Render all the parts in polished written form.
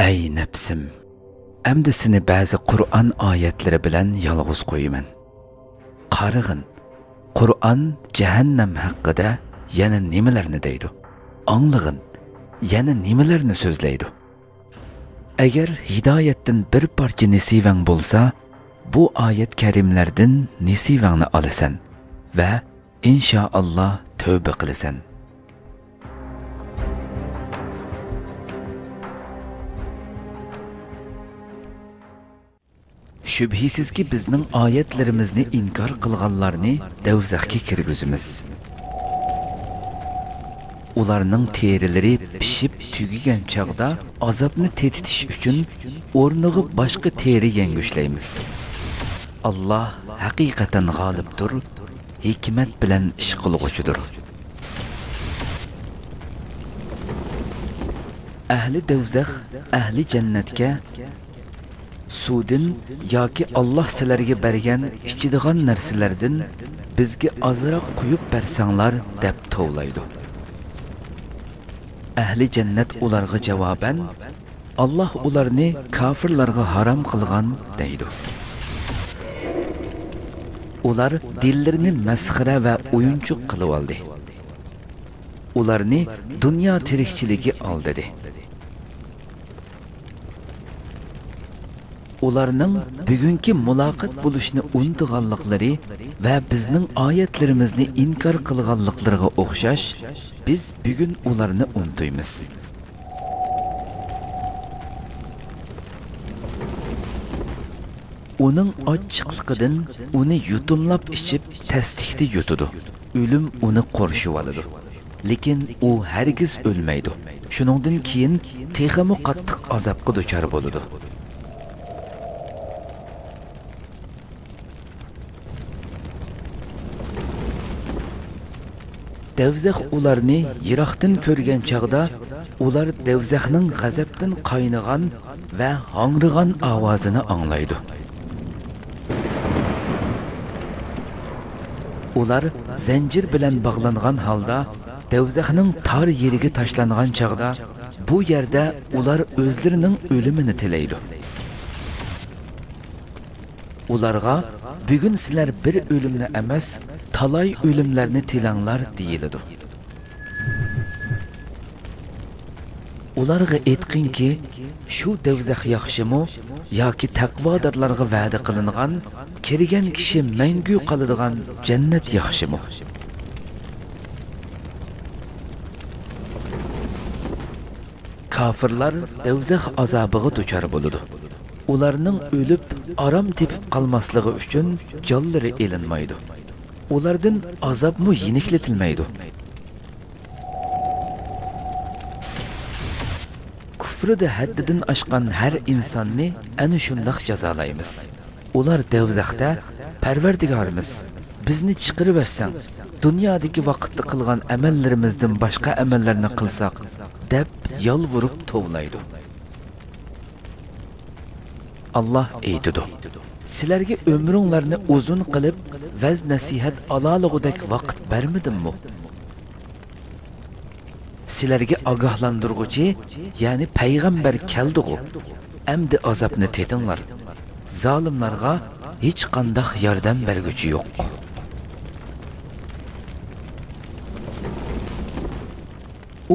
Ey nefsim, endi seni bazı Kur'an ayetleri bilen yalğız koyuman. Qarıgın, Kur'an cehennem haqqida yana nimalarni deydi? Anlığın, yana nimalarni so'zlaydi? Agar hidoyatdan bir parcha nesivang bo'lsa, bu ayet karimlardan nesivangni olasan va inshaalloh tövbe qilasan. Şübhisizki bizning oyatlarimizni inkor qilganlarni davzaxga kirgizimiz. Ularning terileri pishib tugigan chaqda azobni tetitish uchun o'rniga boshqa teri yangushlaymiz. Allah haqiqatan g'olibdir, hikmat bilan ish qilg'uchidir. Ahli davzax ahli jannatga sudin yoki Allah sizlarga bergan ichadigan narsalardan bizga ozroq quyib bersanglar deb tovlaydi. Ahli jannat ularga javoban Allah ularni kafirlarga harom qilgan deydi. Ular dillarini masxara va o'yinchoq qilib oldi. Ularni dunyo tirikchiligi aldadi. Ularning bugungi muloqot bo'lishni unutganliklari va bizning oyatlarimizni inkor qilganliklariga o'xshash, biz bugun ularni unutmaymiz. Uning ochiqligidan uni yutumlab ichib tasdikda yutadi. O'lim uni qorishib oladi. Lekin u hargiz o'lmaydi. Shuningdan keyin texmi qattiq azobga duchor bo'ladi. Davzax ularni yiroqdan ko'rgan chaqda ular davzaxning g'azabdan qaynagan va hangrigan ovozini anglaydi. Ular zanjir bilan bog'langan holda davzaxning tor yeriga tashlangan chaqda bu yerda ular o'zlarining o'limini tilaydi. Ularga bugun sizlar bir o'limni emas, talay o'limlarni tilanglar deyiladi. Ularga aytqinki, shu davzax yaxshimi yoki taqvodorlarga va'da qilingan, kirgan kishi mangu qoladigan jannat yaxshimi? Kafirlar davzax azobiga duchor bo'ladi. Ularning o'lib aram tepib qolmasligi uchun jonlari elinmaydi. Ulardan azobmi yeniklatilmaydi. Kufrida haddidan oshgan har insonni ana shundoq jazolaymiz. Ular davzaxda Parvardigorimiz bizni chiqarib bersan, dunyodagi vaqtda qilgan amallarimizdan boshqa amallarni qilsak deb yolvurib tovlaydi. Allah aytidi. Sizlarga ömrünlarni uzun qilib, vaz nasihat alalığıdak vaqt bermedimmi? Sizlarga ogohlantiruvchi, ya'ni payg'ambar keldi-ku. Endi azobni tetinglar. Zolimlarga hech qanday yordam berguchi yo'q.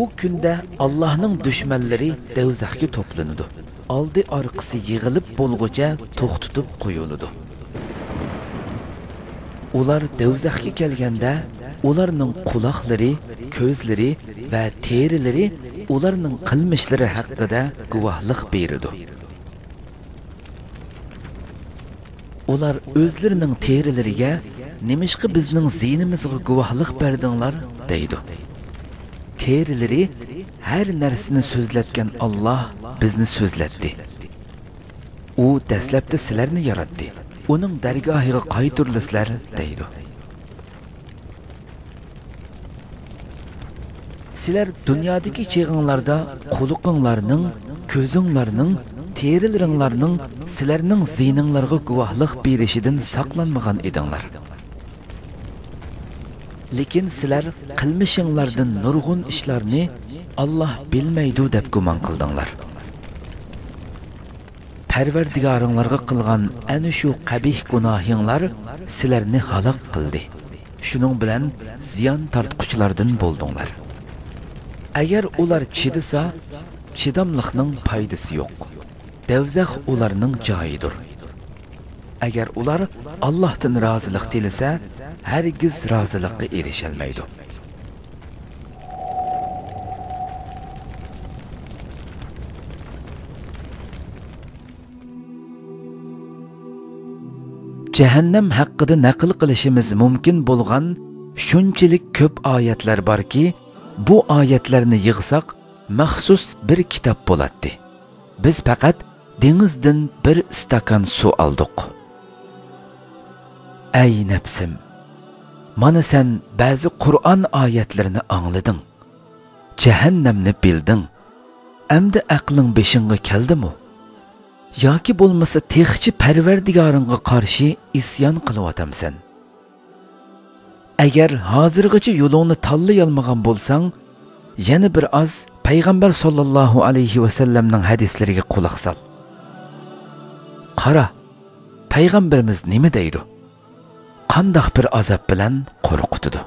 O kunda Allah'ning dushmanlari davzaxga to'planadi. Aldı arqısı yığılıb bolğuca toxtutub qoyuldu. Ular davzaxga kelganda, ularning quloqlari, ko'zlari va terileri ularning qilmishlari haqida guvohlik berdi. Ular o'zlarining terilariga nimishqi bizning zinimizga guvohlik berdinglar deydi. Terileri her narsani so'zlatgan Allah bizni so'zlatdi. U dastlabda sizlarni yaratdi. Uning dargohiga qayturilasizlar deydi. Sizlar dunyodagi cheg'inglarda quliqinglarning, ko'zinglarning, terilaringlarning sizlarning ziyninglarga guvohlik berishidan saqlanmagan edinglar. Lekin sizlar qilmishinglardan nurg'un ishlarni Allah bilmaydi deb gumon qildinglar. Parvardigoringlarga qilgan ana shu qabih gunohinglar sizlarni halok qildi. Shuning bilan ziyon tortquchilardan bo'ldinglar. Agar ular chidasa, chidamliqning foydasi yo'q. Devzax ularning joyidir. Agar ular Allohdan rozilik tilasa, hargiz rozilikka erisholmaydi. Cehennem haqqida naql qilishimiz mumkin bo'lgan shunchalik ko'p oyatlar borki, bu oyatlarni yig'sak maxsus bir kitob bo'ladi. Biz faqat dengizdan bir stakan suv oldik. Ey nafsim, mana sen ba'zi Qur'on oyatlarini anglading. Cehennemni bilding. Endi aqling beshingga keldimi? Yoki bo'lmasa texchi Parvardigoringga qarshi isyon qilyapsan. Agar hozirgacha yo'lingni tanlay olmagan bo'lsang, yana bir oz payg'ambar sollallohu alayhi va sallamning hadislariga quloq sol. Qara, payg'ambarimiz nima deydi? Qandoq bir azob bilan qo'rqitdi.